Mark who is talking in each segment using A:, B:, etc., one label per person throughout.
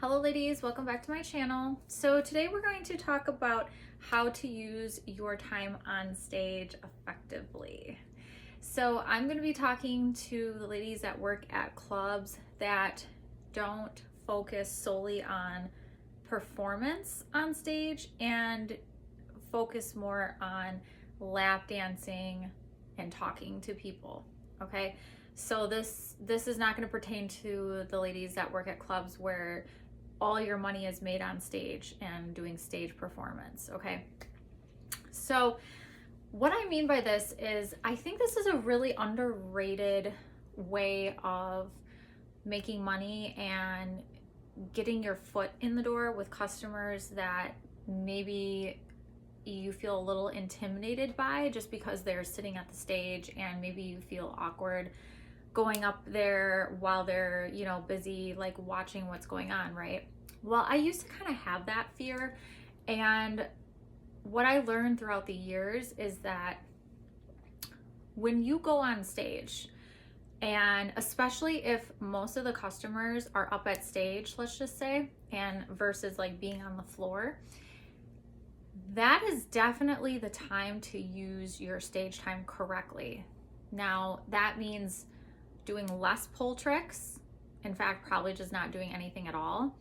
A: Hello ladies, welcome back to my channel. So today we're going to talk about how to use your time on stage effectively. So I'm going to be talking to the ladies that work at clubs that don't focus solely on performance on stage and focus more on lap dancing and talking to people, okay? So this is not going to pertain to the ladies that work at clubs where all your money is made on stage and doing stage performance, okay? So what I mean by this is I think this is a really underrated way of making money and getting your foot in the door with customers that maybe you feel a little intimidated by just because they're sitting at the stage and maybe you feel awkward going up there while they're, busy like watching what's going on, right? Well, I used to kind of have that fear, and what I learned throughout the years is that when you go on stage, and especially if most of the customers are up at stage, let's just say, and versus like being on the floor, that is definitely the time to use your stage time correctly. Now, that means doing less pull tricks, in fact, probably just not doing anything at all,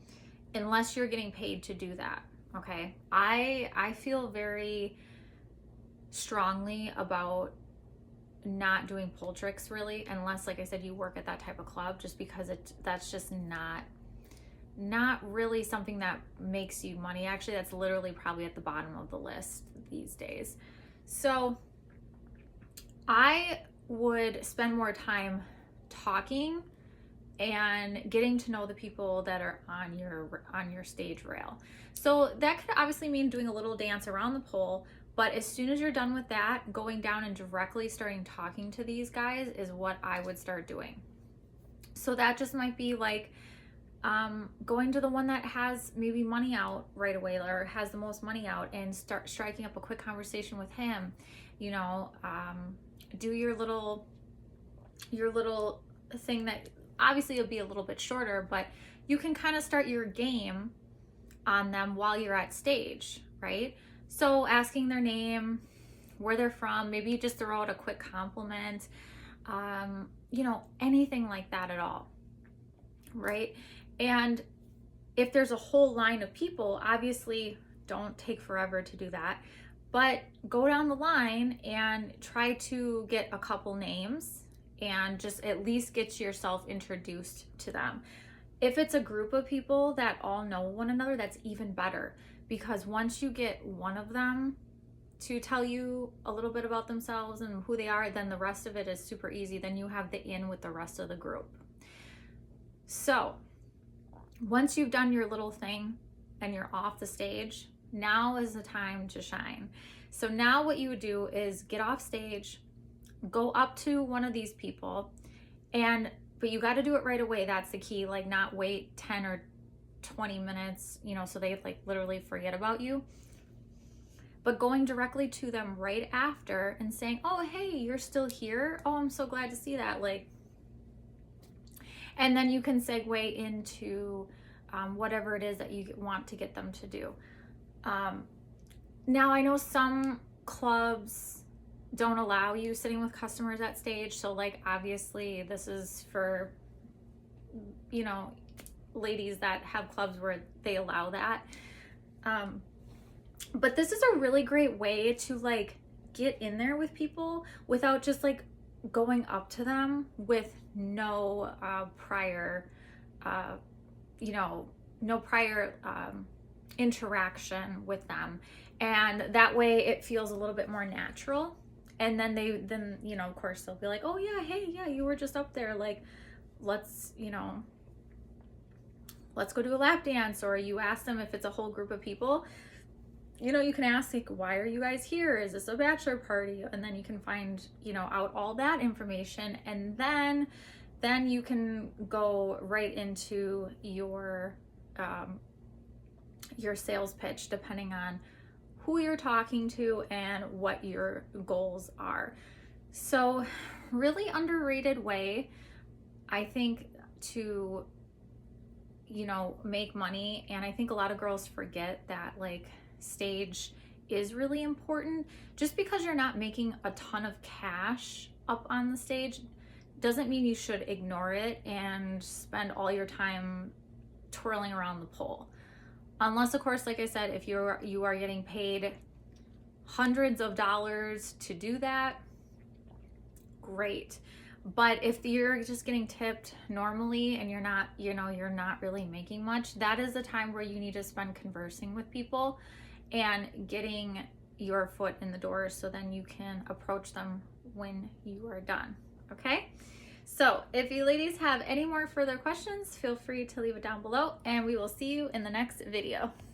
A: unless you're getting paid to do that, okay? I feel very strongly about not doing pull tricks really, unless, like I said, you work at that type of club, just because that's just not really something that makes you money. Actually, that's literally probably at the bottom of the list these days. So I would spend more time talking and getting to know the people that are on your stage rail. So that could obviously mean doing a little dance around the pole, but as soon as you're done with that, going down and directly starting talking to these guys is what I would start doing. So that just might be like going to the one that has maybe money out right away or has the most money out and start striking up a quick conversation with him. Do your little thing that obviously it'll be a little bit shorter, but you can kind of start your game on them while you're at stage, right? So asking their name, where they're from, maybe you just throw out a quick compliment, anything like that at all, right? And if there's a whole line of people, obviously don't take forever to do that, but go down the line and try to get a couple names and just at least get yourself introduced to them. If it's a group of people that all know one another, that's even better, because once you get one of them to tell you a little bit about themselves and who they are, then the rest of it is super easy. Then you have the in with the rest of the group. So once you've done your little thing and you're off the stage, now is the time to shine. So now what you would do is get off stage, go up to one of these people, but you got to do it right away. That's the key. Like, not wait 10 or 20 minutes, so they like literally forget about you. But going directly to them right after and saying, "Oh, hey, you're still here. Oh, I'm so glad to see that." And then you can segue into whatever it is that you want to get them to do. Now, I know some clubs don't allow you sitting with customers at stage. So obviously this is for, ladies that have clubs where they allow that. But this is a really great way to get in there with people without just going up to them with no prior interaction with them. And that way it feels a little bit more natural. And then of course they'll be like, "Oh yeah, hey, yeah, you were just up there. Let's go do a lap dance." Or you ask them if it's a whole group of people, you can ask "Why are you guys here? Is this a bachelor party?" And then you can find, out all that information. And then you can go right into your sales pitch, depending on who you're talking to and what your goals are. So really underrated way, I think, to you know, make money. And I think a lot of girls forget that like stage is really important. Just because you're not making a ton of cash up on the stage doesn't mean you should ignore it and spend all your time twirling around the pole. Unless, of course, like I said, if you are getting paid hundreds of dollars to do that, great. But if you're just getting tipped normally and you're not, you know, you're not really making much, that is the time where you need to spend conversing with people and getting your foot in the door, so then you can approach them when you are done. Okay? So if you ladies have any more further questions, feel free to leave it down below, and we will see you in the next video.